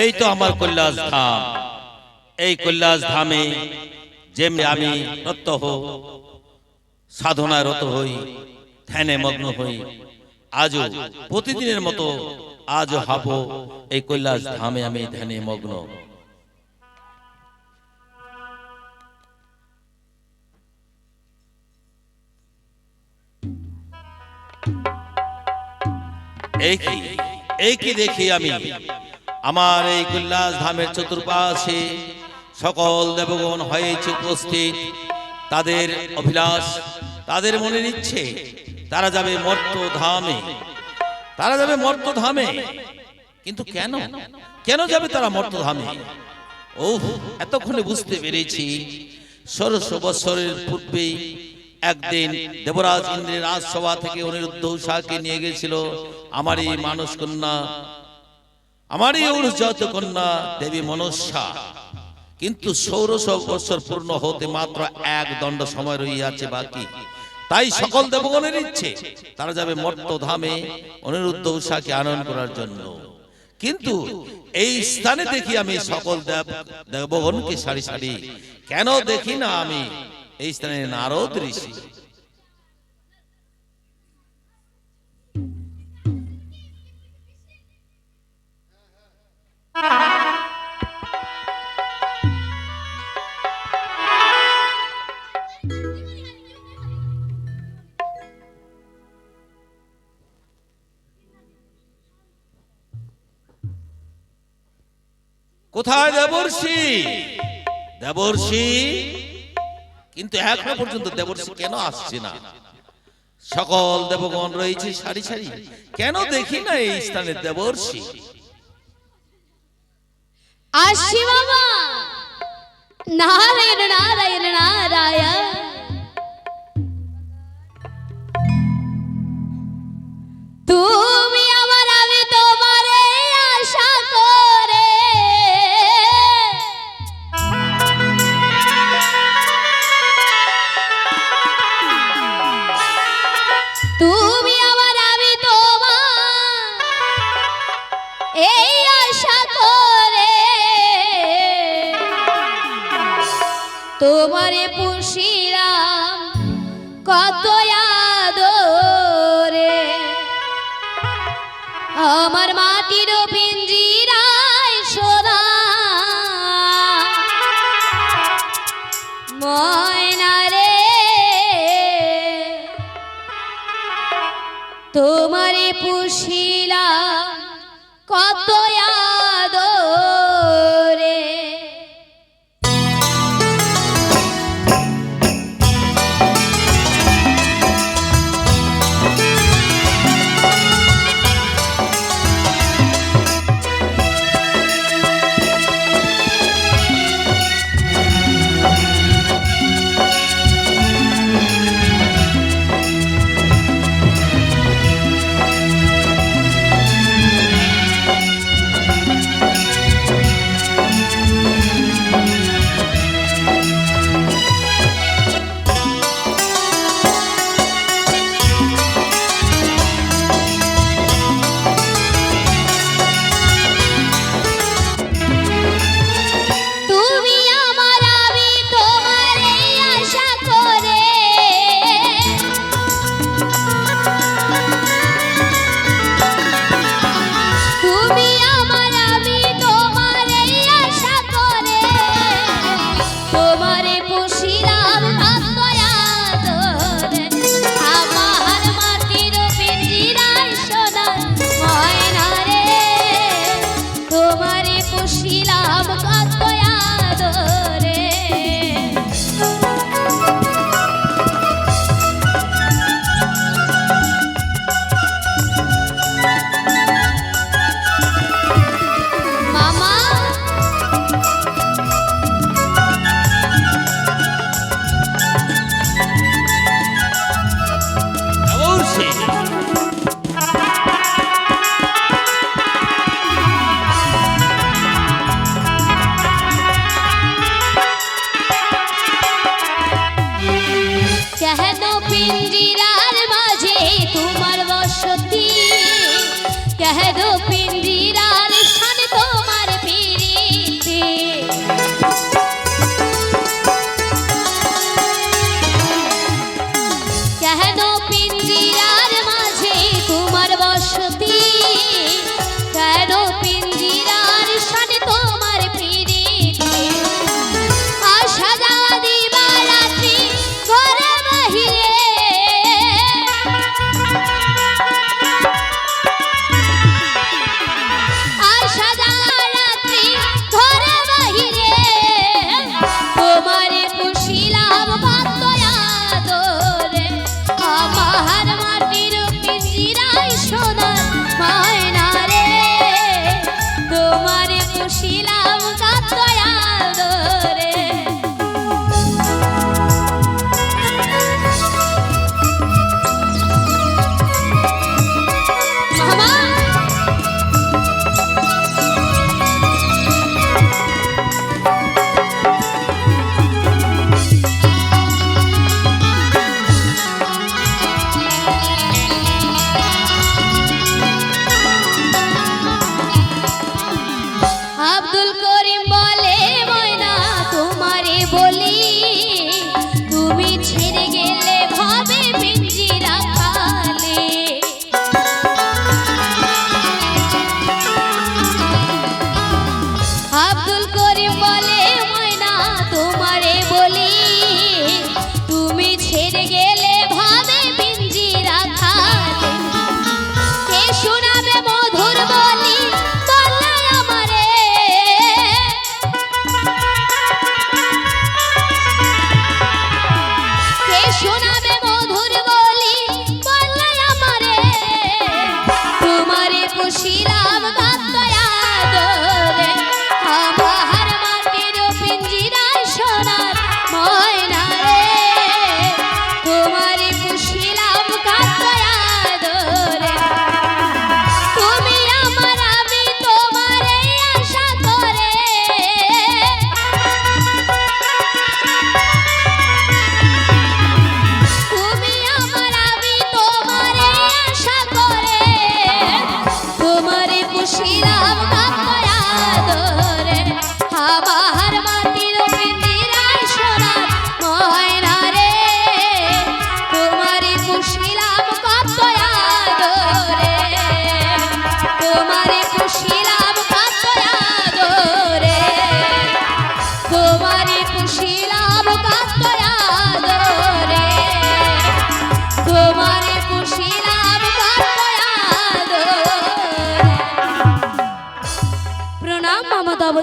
এই তো আমার কৈলাস ধাম। এই কৈলাস ধামে যেমনি আমি প্রত্যহ সাধনায় রত হই, ধ্যানে মগ্ন হই, আজও প্রতিদিনের মতো আজও হাবো এই কৈলাস ধামে আমি ধ্যানে মগ্ন। এই কি দেখি আমি আমার এই কৈলাস ধামের চতুর্পাশে সকল দেবগণ হয়েছে উপস্থিত। তাদের অভিলাষ, তাদের মনের ইচ্ছে, তারা যাবে মর্ত্য ধামে, তারা যাবে মর্ত্য ধামে। কিন্তু কেন কেন যাবে তারা মর্ত্য ধামে? ও এতক্ষণে বুঝতে পেরেছি। 1600 বছরের পূর্বে একদিন দেবরাজ ইন্দ্রের রাজসভা থেকে অনিরুদ্ধ উষাকে নিয়ে গেছিল আমারই মানস কন্যা, আমারই ঊর্জত কন্যা দেবী মনসা। কিন্তু 1600 বছর পূর্ণ হতে মাত্র এক দণ্ড সময় রইয়াছে বাকি। তাই সকল দেবগণের ইচ্ছে তারা যাবে মর্ত্য ধামে অনিরুদ্ধ উষাকে আনয়ন করার জন্য। কিন্তু এই স্থানে দেখি আমি সকল দেবগণকে সারি সারি, কেন দেখি না আমি এই স্থানে নারদ ঋষি? কোথায় দেবর্ষি? দেবর্ষি কিন্তু এখনো পর্যন্ত দেবর্ষি কেন আসছে না? সকল দেবগণ রয়েছে সারি সারি, কেন দেখি না এই স্থানে দেবর্ষি? আসি বাবা। নারায়ণ নারায়ণ নারায়ণ। তুমি আমার, আমি তোমারে আশা করে তুমি আমার, আমি তোমার এই আশা করে তোমারে পুষিলাম কত আদরে। আমার মাটির পিঞ্জিরায় সোনা ময়না রে, তোমারে পুষিলাম কত আদরে। कह दो पिंजीरार शन तुम्हार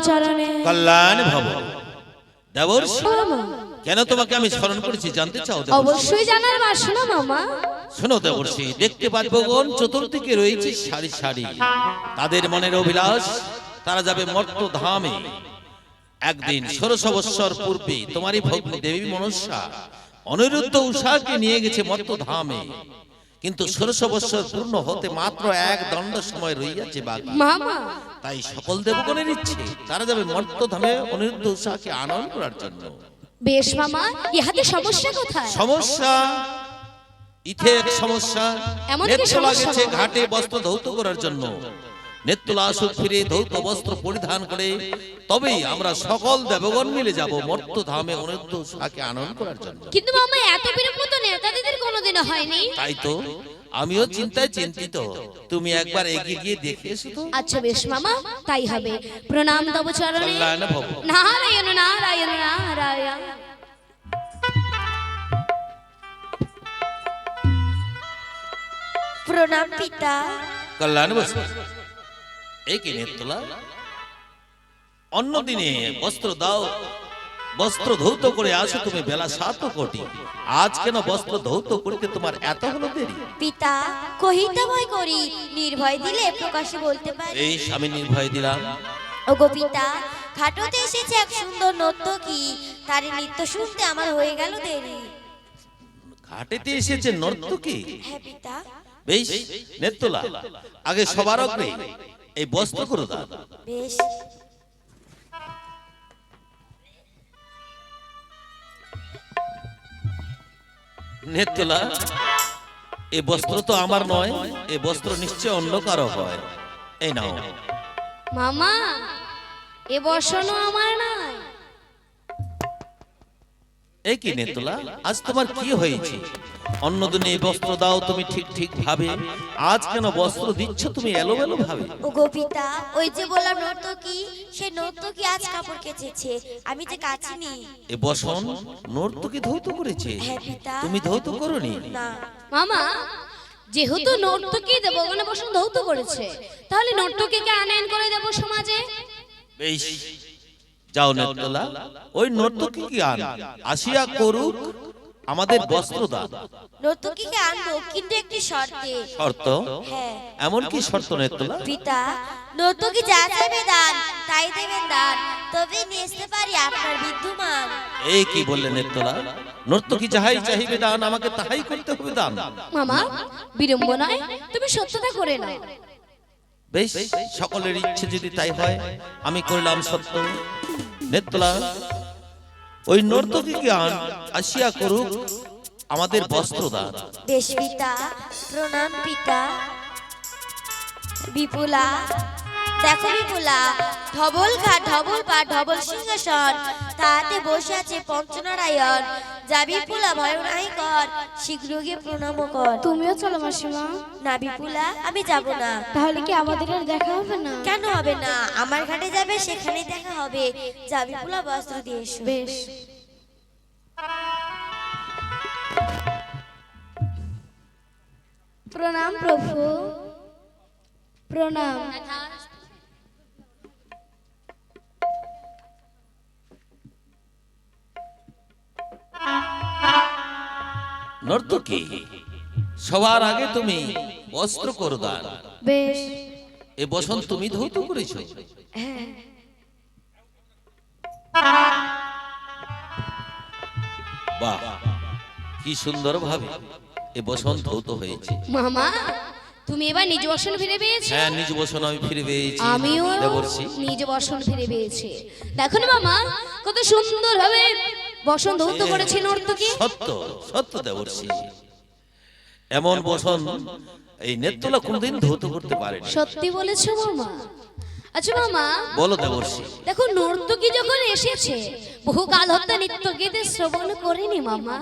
চরণে। কল্যাণ ভব। দেবর্ষি, মামা, কেন তোমাকে আমি স্মরণ করেছি জানতে চাও দেবর্ষি? অবশ্যই জানার বাসনা মামা। শোনো দেবর্ষি, দেখতে পাচ্বগণ চতুর্দিকে রয়েছে সারি সারি, তাদের মনের অভিলাষ তারা যাবে মর্ত ধামে। একদিন 1600 বৎসর পূর্বে তোমারই ভগ্নী দেবী মনসা অনিরুদ্ধ উষাকে নিয়ে গেছে মর্ত ধামে, কিন্তু 1600 বৎসর পূর্ণ হতে মাত্র এক দণ্ড সময় রইয়াছে বাকি। মামা, তাই সকল দেবগণের ইচ্ছে তারা যাবে মর্ত ধামে অনিরুদ্ধ উষাকে আনয়ন করার জন্য। বেশ মামা, ইহাতে সমস্যা কোথায়? সমস্যা ইথে এক সমস্যা। এমন কি নেত্রলা সমস্যা? গেছে ঘাটে বস্ত্র ধৌত করার জন্য। নেত্রলা আসুক ফিরে ধৌত বস্ত্র পরিধান করে তবেই আমরা সকল দেবগণ মিলে যাব মর্ত ধামে অনিরুদ্ধ উষাকে আনয়ন করার জন্য। কিন্তু মামা, এত বিরক্ত তো নেতাদিদের কোনোদিনও হয়নি। তাই তো আমিও চিন্তায় চিন্তিত, তুমি একবার এগিয়ে গিয়ে দেখে এসো তো। আচ্ছা বেশ মামা, তাই হবে। প্রণাম তব চরণে। কল্যাণ ভব। নারায়ণ নারায়ণ নারায়ণ। প্রণাম পিতা। কল্যাণ বসু, এই কি নেত্রলা, অন্যদিনে বস্ত্র দাও, বস্ত্র ধৌত করে আসো তুমি বেলা 7 কোটি, আজ কেন বস্ত্র ধৌত করিতে তোমার এত হলো দেরি? পিতা, কহিতে ভয় করি, নির্ভয় দিলে প্রকাশে বলতে পারি। এই স্বামী নির্ভয় দিলাম। ওগো পিতা, ঘাটতে এসেছে এক সুন্দর নর্তকী, তার নৃত্য শুনতে আমার হয়ে গেল দেরি। ঘাটেতে এসেছে নর্তকী? হ্যাঁ পিতা। বেশ নেত্রলা, আগে সবার অগ্রে এই বস্ত্র করো দাও। বেশ। নেত্রলা, এই বস্ত্র তো আমার নয়, এই বস্ত্র নিশ্চয় অন্য কারো হয়। এই নাও। মামা, এ বসনও আমার নয়। এই কি নেত্রলা, আজ তোমার কি হয়েছে? অন্যদিনে এই বস্ত্র দাও তুমি ঠিক ঠিক ভাবে, আজ কেন বস্ত্র দিচ্ছ তুমি এলোমেলো ভাবে? ওগো পিতা, ওই যে বললাম নর্তকী, সে নর্তকী আজ কাপড় কেচেছে, আমি যে কাচিনি। এ বসন নর্তকী ধৌত করেছে, হ্যাঁ পিতা। তুমি ধৌত করনি? না। মামা, যেহেতু নর্তকী দেবগণে বসন ধৌত করেছে, তাহলে নর্তকীকে আনয়ন করে দেব সমাজে। বেশ, যাও নেত্রলা, ওই নর্তকী কি আন আসিয়া করুক আমাদের বস্ত্র দান। নর্তকীকে আনবো, কিন্তু একটি শর্তে। শর্ত? হ্যাঁ এমন কি শর্ত নেত্রলা? পিতা, নর্তকী যা চাইবে দান তাই দেবেন দান, তবে নিয়ে আসতে পারি আপনার বিদ্যমান। এই কি বললেন নেত্রলা, নর্তকী যাহাই চাহিবে দান আমাকে তাহাই করতে হবে দান? মামা, বিড়ম্বনায় তুমি সত্যতা করে নাও। বেশ, সকলের ইচ্ছে যদি তাই হয় আমি করলাম সত্য। নেত্রলা, ওই নর্তকীকে আন আসিয়া করুক আমাদের বস্ত্র দান। বেশ পিতা, প্রণাম পিতা। বিপুলা, দেখো বিপুলা, ধবল ঘাট, ধবল পাট, ধবল সিংহাসন, তাতে বসে আছে পঞ্চনারায়ণ। যা বিপুলা, ভয় নাই কর, শীঘ্র গিয়ে প্রণাম কর। তুমিও চলো মাসিমা। না বিপুলা, আমি যাব না। তাহলে কি আমাদের আর দেখা হবে না? কেন হবে না? আমার ঘাটে যাবে, সেখানে দেখা হবে। যা বিপুলা, বস্ত্র দিয়ে এসো। বেশ। প্রণাম প্রভু, প্রণাম। নর্তকী, সবার আগে তুমি বস্ত্র করো দান। বেশ। এ বসন তুমি ধৌত করেছো? হ্যাঁ। বাহ, কি সুন্দর ভাবে এ বসন ধৌত হয়েছে। মামা, তুমি এবার নিজ বসন ফিরে পেয়েছো? হ্যাঁ, নিজ বসন আমি ফিরে পেয়েছি। আমিও দেবর্ষি, নিজ বসন ফিরে পেয়েছি। দেখো না মামা, কত সুন্দর ভাবে বসন ধৌত করেছে নর্তকী। সত্য সত্য দেবর্ষি, এমন বসন এই নেত্রলা কোনদিন ধৌত করতে পারেনি। সত্যি বলেছো মামা। আচ্ছা মামা, বলো দেবর্ষি। দেখো নর্তকী যখন এসেছে, বহু কাল হত্যা নৃত্যগীতে শ্রবণ করিনি মামা।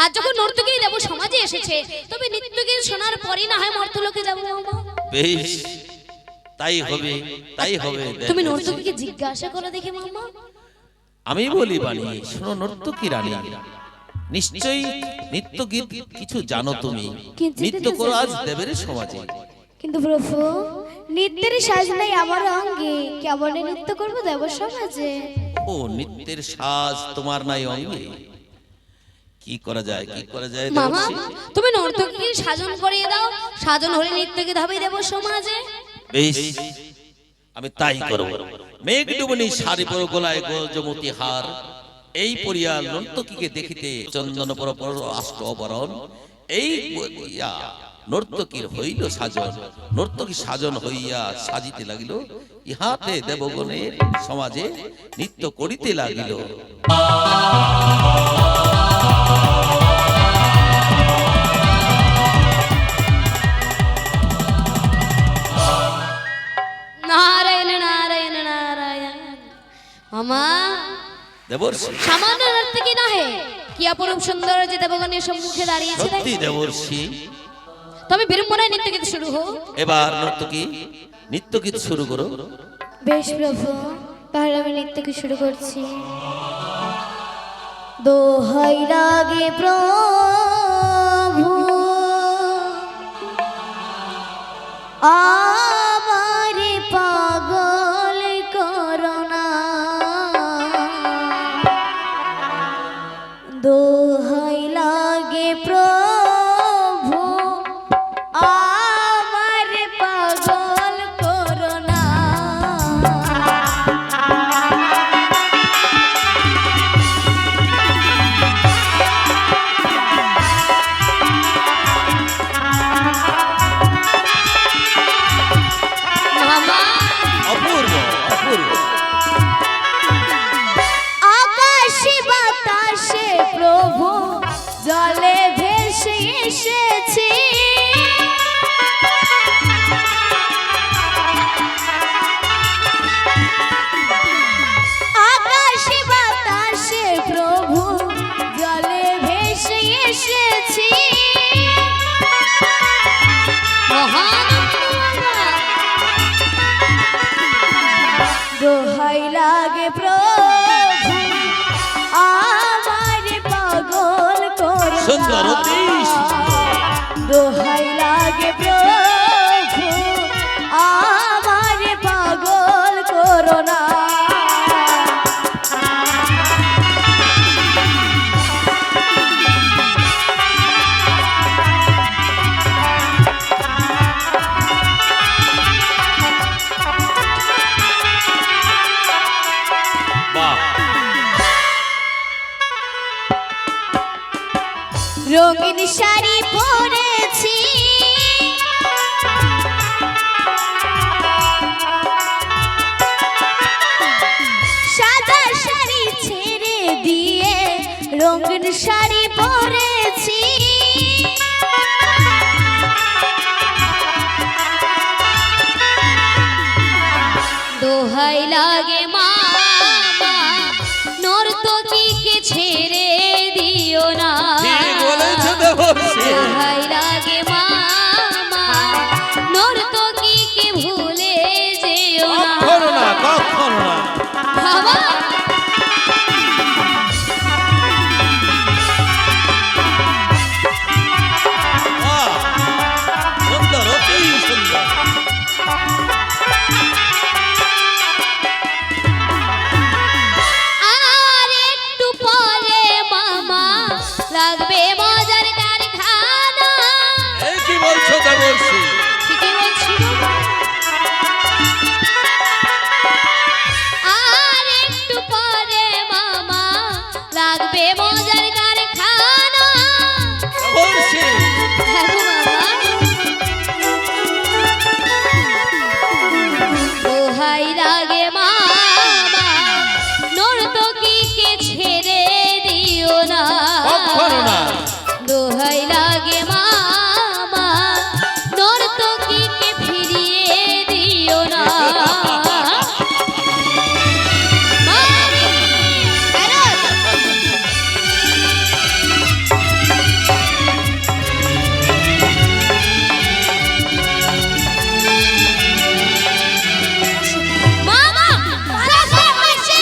আর যখন নর্তকী দেব সমাজে এসেছে, তবে নৃত্যগীত শোনার পরই না হয় মর্তলোকে যাব মামা। বেশ, তাই হবে, তাই হবে। তুমি দেবর্ষি, নর্তকীকে জিজ্ঞাসা করো দেখে মামা। আমি বলি বাণী, শোনো নর্তকী রানী, নিশ্চয়ই নৃত্য গীত কিছু জানো তুমি। কিঞ্চিৎ নৃত্য করো আজ দেবের সমাজে। কিন্তু প্রভু নৃত্যের সাজ নাই আমার অঙ্গে, কেমন নৃত্য করবো দেব সমাজে? ও নিত্যের সাজ তোমার নাই অঙ্গে, কি করা যায়, কি করা যায় মামা দেবর্ষি? তুমি নর্তকীকে সাজন করিয়ে দাও, সাজন হলে নৃত্যকে ধাবে দেব সমাজে। বেশ, আমি তাই করব। মেঘডুবনি শাড়ি পর গলায় গজমতি হার, এই পরিয়া নর্তকীকে দেখিতে চন্দন পর পর আষ্ট অবরণ, এই বলিয়া নর্তকীর হইল সাজন। নর্তকী সাজন হইয়া সাজিতে লাগিল, ইহাতে দেবগণের সমাজে নৃত্য করিতে লাগিল। নারায়ণ নারায়ণ নারায়ণ। মামা দেবর্ষি, সামান্য নর্তকী নহে, কি অপরূপ সুন্দর যে দেবগণের সম্মুখে দাঁড়িয়েছে। সত্যি দেবর্ষি। তবে বিড়ম্বনায় নৃত্য গীত শুরু হোক। এবার নর্তকী নৃত্য গীত শুরু করো। বেশ প্রভু, তাহলে আমি নৃত্যকে শুরু করছি। দোহাই লাগে প্রভু আমারে পাগল করোনা, দোহাই লাগে প্রভু আমারে পাগল করোনা। অপূর্ব অপূর্ব। আকাশে বাতাসে প্রভু জলে ভেসে এসেছে, আকাশে বাতাসে প্রভু জলে ভেসে এসেছি। দোহাই লাগে প্রভু আমার পাগল করো, সুন্দর, অতি সুন্দর। দোহাই লাগে প্রভু আমার পাগল করো না। বাহ, রঙিন শাড়ি পরেছি, সাদা শাড়ি ছেড়ে দিয়ে রঙিন শাড়ি পরেছি। দোহাই লাগে মামা নর্তকীকে ছেড়ে দিও না, ঠিক বলেছ দেবর্ষি। দোহাই লাগে মামা নর্তকীকে ভুলে যেও না। কখনো না, কখনো না। বাবা বাহ, সুন্দর, অতি সুন্দর। আর একটু পরে মামা লাগবে মজার কারখানা। এই কি বলছো দেবর্ষি? ঠিকই বলছি বাবা। আর একটু পরে মামা লাগবে মজার কারখানা। দেবর্ষি, হ্যাঁ গো বাবা। দোহাই লাগে মামা নর্তকীকে ছেড়ে দিও না, কখনো না। দোহাই লাগে মামা নর্তকীকে ফিরিয়ে দিও না। মামি, ফেরত। মামা, শ্বশুর মাসি,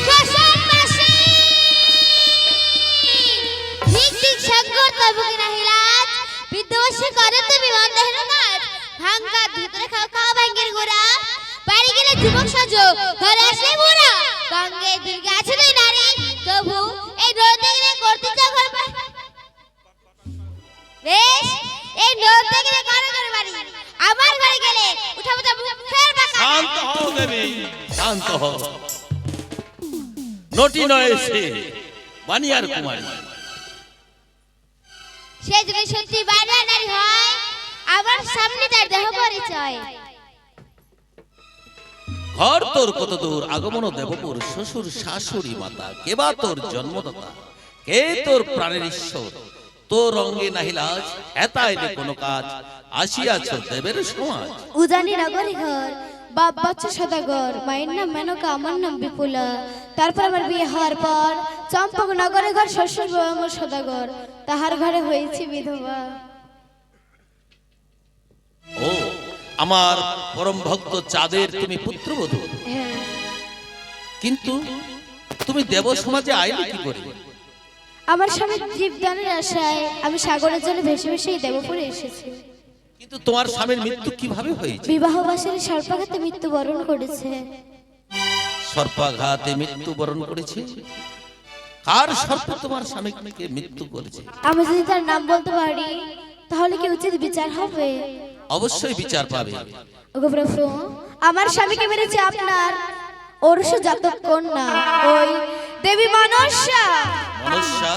শ্বশুর মাসি। ঠিক ঠিক সাগর তবে কিনা হিলাজ বিদ্যুৎ মন্দাহের কাজ ভাঙ্গা ভিতরে খাও খাও ভাঙ্গের গোড়া বাড়ি গেলে যুবক সাজো ঘরে আসলে মোরা গঙ্গে দুর্গে আছে তুই নারী তবু এই নদী গিয়ে করতে চাও ঘর বেশ এই নদী গিয়ে কারো ঘর বাড়ি আমার ঘরে গেলে উঠাবো তা মুখের বাঁকা শান্ত হও দেবী, শান্ত হও। নটি নয় সে বানিয়ার কুমারী। সে যদি সত্যি বাইরে নারী হয় আমার সামনে তার দেহ পরিচয় ঘর তোর কত দূর আগমন দেবপুর শ্বশুর শাশুড়ি মাতা কেবা তোর জন্মদাতা কে তোর প্রাণের ঈশ্বর তোর রঙ্গে নাহিলাজ এতাইলে কোনো কাজ আসিয়াছ দেবের সমাজ। উজানি নগরে ঘর বাপ বাচ্চা সদাগর মায়ের নাম মেনকা আমার নাম বিপুলা তারপর আমার বিয়ে হওয়ার পর চম্পক নগরে ঘর শ্বশুর বাবা আমার সদাগর তাহার ঘরে হয়েছি বিধবা। ও আমার পরম ভক্ত চাঁদের তুমি পুত্রবধূ, হ্যাঁ, কিন্তু তুমি দেব সমাজে আইলে কি করে? আমার স্বামী জীবদানের আশায় আমি সাগরের জলে ভেসে ভেসে এই দেবপুরে এসেছি। কিন্তু তোমার স্বামীর মৃত্যু কিভাবে হয়েছে? বিবাহ বাসের সর্পাঘাতে মৃত্যুবরণ করেছে। সর্পাঘাতে মৃত্যুবরণ করেছে? কার সর্প তোমার স্বামীকে মৃত্যু করেছে? আমি যদি তার নাম বলতে পারি তাহলে কি উচিত বিচার হবে? অবশ্যই বিচার পাবে। ওগো প্রভু, আমার স্বামীকে মেরেছে আপনার ওরস জাতক কন্যা ওই দেবী মনসা। মনস্যা?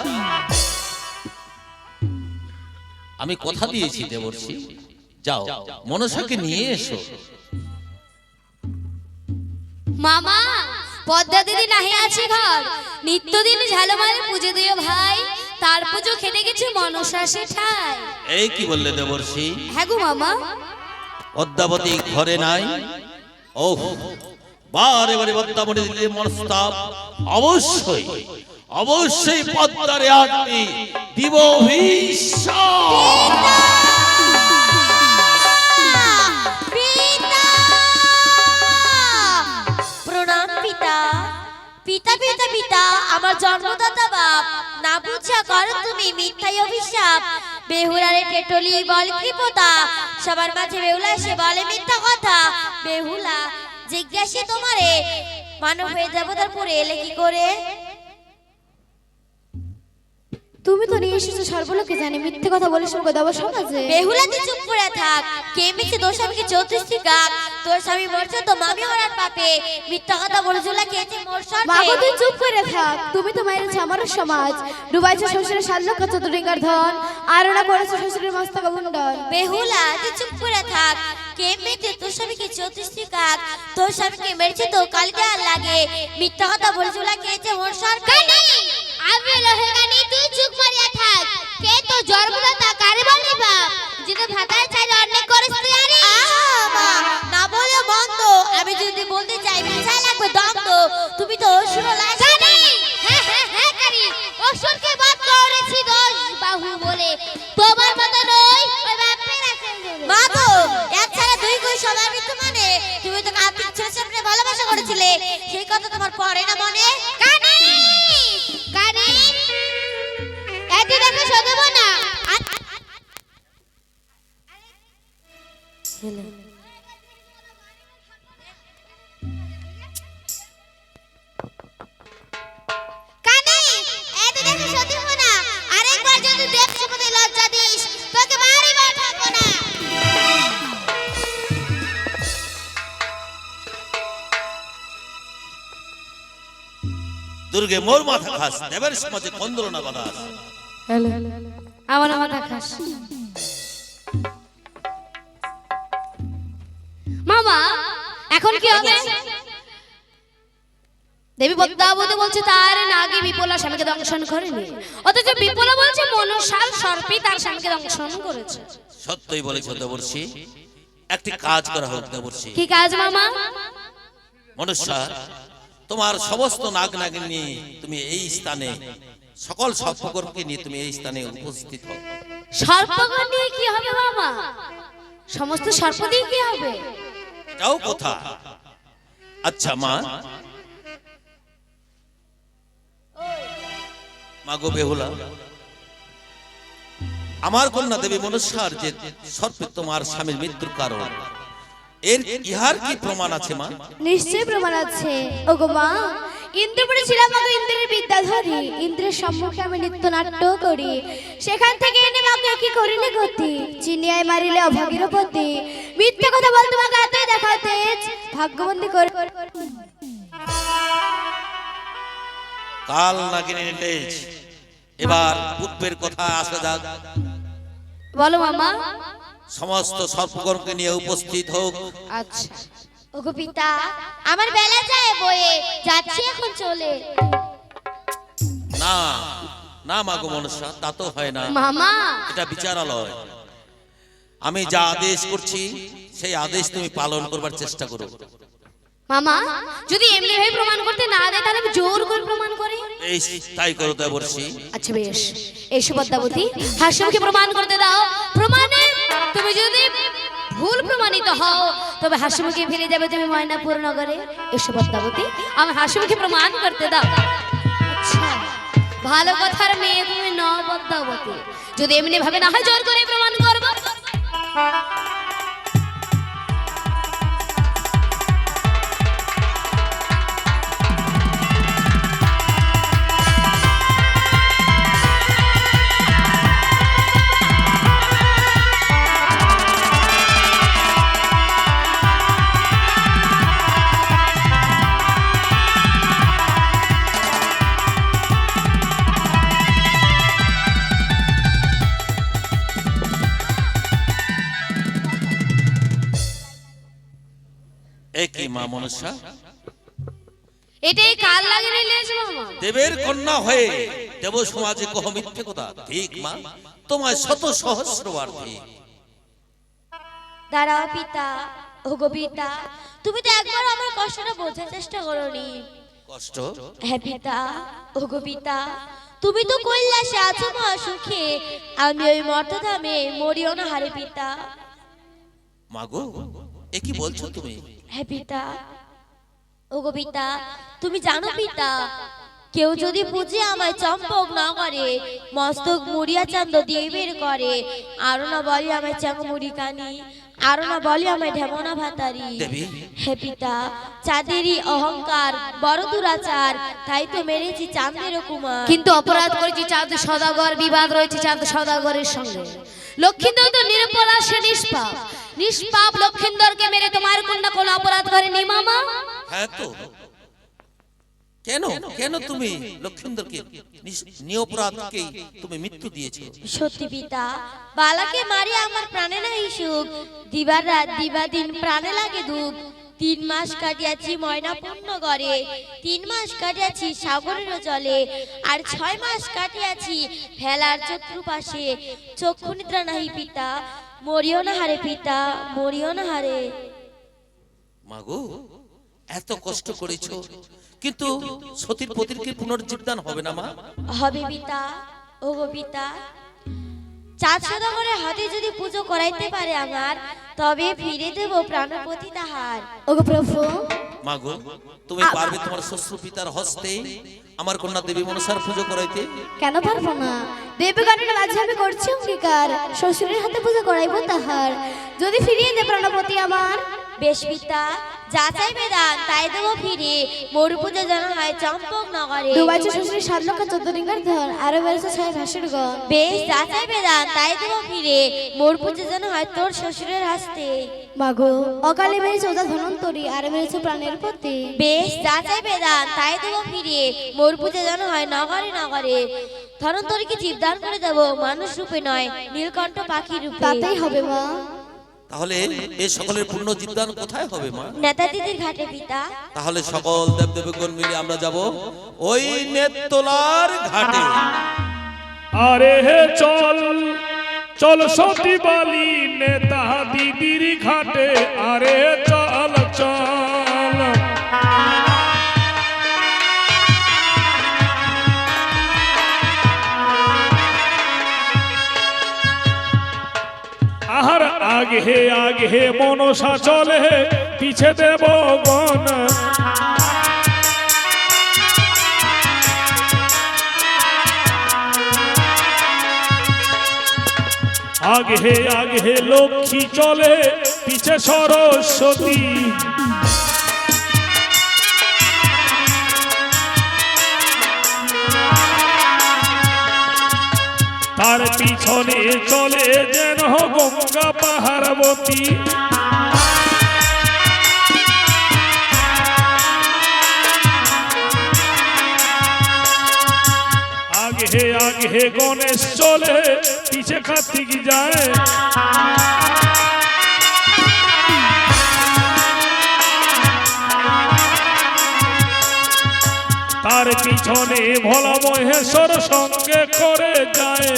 আমি কথা দিয়েছি দেবর্ষি, যাও মনসাকে নিয়ে এসো। মামা পদ্মা দিদি নাহি আছে ঘর নিত্যদিন ঝালমালে পুজো দিও ভাই তার পুজো খেতে গেছে মনসা সে ঠাই। এই কি বললে দেবর্ষি? হ্যাঁ গো মামা। পদ্মাবতী ঘরে নাই? ও বারে বারে পদ্মাবতী দিলে মনস্তাপ। অবশ্যই অবশ্যই পদ্মারে আজমি দিব অভিশাপ। প্রণাম পিতা পিতা পিতা পিতা আমার জন্মদাতা বাপ না বুঝা করো তুমি মিথ্যাই অভিশাপ বেহুলারে টেটলি বল কৃপতা সবার মাঝে বেহুলা সে বলে মিথ্যা কথা বেহুলা জিজ্ঞাসে তোমারে মানব হয়ে দেবতার পরে এলে কি করে তুমি তো নিয়ে এসেছো সর্বলোকে জানি মিথ্যে কথা বলে শুনবো দেব সমাজে। বেহুলা তুই চুপ করে থাক কে মিছে তোর স্বামীকে 34টি গাক তোর স্বামী মরছে তো মামি হরার পাপে মিথ্যা কথা বলে ঝুলা খেয়েছে মোর মা গো সর্বে তুই চুপ করে থাক, তুমি তো মেরেছো আমার সমাজ, ডুবাইছো শ্বশুরের 7 লক্ষ চতুর্দিঙ্গার ধন আর ওরা করেছো শ্বশুরের মস্তক মুন্ডন। বেহুলা তুই চুপ করে থাক কে মেয়েছে তোর স্বামীকে 34টি গাক তোর স্বামীকে মেরেছে তো কালিদা লাগে মিথ্যা কথা বলে ঝুলা খেয়েছে মোর সর্বে আমি লোহে গানি তুই চুপ মারিয়া থাক কে তো জন্মদাতা কারে বললি বাপ যেটা ভাতার চাই অনেক করিস তুই আরে মা না বলে বন্ধ আমি যদি বলতে চাই মিছা লাগবে দ্বন্দ্ব তুমি তো শুনো লাশ গানি হ্যাঁ হ্যাঁ হ্যাঁ গানি অসুরকে বাদ করেছি দোষ বাহু বলে তোমার মত নই ওই বাপের আছে মা তো এক ছাড়া দুই কই সবার মৃত্যু মানে তুমি তো কার্তিক ছেলের সামনে ভালোবাসা করেছিলে সেই কথা তোমার পড়ে না মনে গানি গানি এত দেখে শোধব না কানে এত দেখে শোধব না আরেকবার যদি দেব সম্বন্ধে লজ্জা দিস তোকে মারি পাঠাবো না দুর্গে মোর মাথা খাস দেবের সমাজে কন্দলনা বাদাস। আমার মাথা খাস মামা এখন কি হবে? দেবী পদ্মাবতী বলছে তার নাগে বিপুলা স্বামীকে দংশন করেনি, অথচ বিপুলা বলছে মনসার সর্পে তার স্বামীকে দংশন করেছে। সত্যই বলেছ দেবর্ষি, একটি কাজ করা হোক দেবর্ষি। কি কাজ মামা? মনুষ্যা তোমার সমস্ত নাগ নাগিনী নিয়ে তুমি এই স্থানে সকল সর্পগণকে নিয়ে তুমি এই স্থানে উপস্থিত হও। সর্পগণ নিয়ে কি হবে মামা? সমস্ত সর্প দিয়ে কি হবে? যাও কোথা? আচ্ছা মা, মাগো বেহুলা, আমার কন্যা দেবী মনসার যে সর্পে তোমার স্বামীর মৃত্যুর কারণ, ইহার কি প্রমাণ আছে মা? নিশ্চয় প্রমাণ আছে। ওগো মা, ইন্দ্রপুরে ছিলাম মাকে ইন্দ্রের বিদ্যাধরী, ইন্দ্রের সম্মুখে আমি নৃত্যনাট্য করি। সেখান থেকে এনে মাকে কি করিলে গতি, চিনিয়ায় মারিলে অভাগীরপতি। মিথ্যা কথা বল, তোমাকে এতই দেখাতে ভাগ্যবন্দী করে। কাল নাগিনী নির্দেশ, এবার পূর্বের কথা আসা যাক। বলো মামা। সমস্ত সর্পগণকে নিয়ে উপস্থিত হোক। আচ্ছা। ওগো পিতা, আমার বেলা যায় বয়ে, যাচ্ছি এখন চলে। না না মাগো মনসা, তা তো হয় না। মামা, এটা বিচারালয়। আমি যা আদেশ করছি সেই আদেশ তুমি পালন করবার চেষ্টা করো। মামা যদি এমনি ভাবে প্রমাণ করতে না দেয় তাহলে আমি জোর করে প্রমাণ করি। এই তাই করো দেবর্ষি। আচ্ছা বেশ, এসো পদ্মাবতী, হাস্যমুখে প্রমাণ করতে দাও। প্রমাণে তুমি যদি ভুল প্রমাণিত হও তবে হাস্যমুখে ফিরে যাবে তুমি ময়নাপুর নগরে। এসো পদ্মাবতী, আমি হাস্যমুখে প্রমাণ করতে দাও। আচ্ছা, ভালো কথার মেয়ে তুমি ন পদ্মাবতী, যদি এমনি ভাবে না হয় জোর করে প্রমাণ করবো। একই মা মনসা, এটাই কাল লাগে নিলেছ মামা। দেবের কন্যা হয়ে দেব সমাজে কহ মিথ্যে কথা? ঠিক মা, তোমায় শত সহস্রবার ঠিক। দাঁড়াও পিতা, ওগো পিতা, তুমি তো একবার আমার কষ্টটা বোঝার চেষ্টা করোনি। কষ্ট? হ্যাঁ পিতা, ওগো পিতা, তুমি তো কৈলাসে আছো মা সুখে, আমি ওই মর্তধামে মরিও না হারে পিতা। মাগো, এ কি বলছো তুমি? হ্যাঁ পিতা, ওগো পিতা, তুমি জানো পিতা, কেউ যদি পুজে আমায় চম্পক না করে, মস্তক মুড়িয়া চান্দ দিয়ে বের করে, আরো না বলে আমায় চাঙ্গ মুড়ি কানি, আরো না বলে আমায় ঢেমনা ভাতারি। দেবী, হে পিতা, চাঁদেরই অহংকার বড় দুরাচার, তাই তো মেরেছি চাঁদের কুমার। কিন্তু অপরাধ করেছি চাঁদ সদাগর, বিবাদ রয়েছে চাঁদ সদাগরের সঙ্গে। লক্ষিন্দর তো নিরপরাধ, সে নিষ্পাপ। নিষ্পাপ লক্ষিন্দরকে মেরে তোমার কন্যা কোনো অপরাধ করেনি মামা। হ্যাঁ তো কেন কেন তুমি লক্ষিন্দরকে নিরপরাধকে তুমি মৃত্যু দিয়েছো? সত্যি পিতা, বালাকে মারি আমার প্রাণে নাই সুখ, দিবার রাত দিবাদিন প্রাণে লাগে দুঃখ। 3 মাস কাটিয়াছি ময়নাপূর্ণ গড়ে, 3 মাস কাটিয়াছি সাগরের জলে, আর 6 মাস কাটিয়াছি ভেলার চতুর্পাশে। চক্ষু নিদ্রা নাহি পিতা, মরিও না হারে পিতা, মরিও না হারে। মাগো, এত কষ্ট করেছো কিন্তু সতীর পতির কি পুনর্জীবন হবে না মা? হবে পিতা, ওগো পিতা, চাঁদ সদাগরের হাতে যদি পুজো করাইতে পারে আমার, তবে ফিরে দেব প্রাণপতি তাহার। ওগো প্রভু, মাগো, তুমি পারবে তোমার শ্বশুর পিতার হস্তে আমার কন্যা দেবী মনসার পুজো করাইতে? কেন পারবো না? দেবগণের মাঝে আমি করছি অঙ্গীকার, শ্বশুরের হাতে পুজো করাইবো তাহার, যদি ফিরিয়ে দে প্রাণপতি আমার। বেশ পিতা, যা চাইবে দান তাই দেবো ফিরে, মোর পুজো যেন হয় চম্পক নগরে। দুবাইছে শ্বশুরের 7 লক্ষ 14 রিঙ্গার ধন, আরো বেড়েছে 6 ভাসের গণ। বেশ, যা চাইবে দান তাই দেবো ফিরে, মোর পুজো যেন হয় তোর শ্বশুরের হাসতে। মাগো, অকালে বেড়েছে ওদা ধনন্তরী, আরো বেড়েছে প্রাণের প্রতি। বেশ, যা চাইবে দান তাই দেবো ফিরে, মোর পুজো যেন হয় নগরে নগরে। ধনন্তরীকে জীবদান করে দেবো, মানুষ রূপে নয়, নীলকণ্ঠ পাখি রূপে। তাতেই হবে মা। তাহলে এই সকলের পূর্ণ জীবদান কোথায় হবে মা? নেতাজিদের ঘাটে পিতা। তাহলে সকল দেবদেবগণ মিলে আমরা যাব ওই নেত্তলার ঘাটে। আরে হে চল চল সতী বালি নেতা দিদির ঘাটে, আরে চল চল। আহার আগে আগে মনসা চলে, পিছে দেব গণ। আগে আগে লক্ষ্মী চলে পিছে সরস্বতী তার পিছনে চলে যেন গঙ্গা পাহাড়বতী আগে আগে গণেশ চলে পিছে কার্তিক যায় তার পিছনে ভোলা মহেশ্বর সঙ্গে করে যায়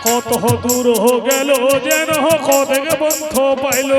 কত দূর গেল যেন কত বন্ধ পাইল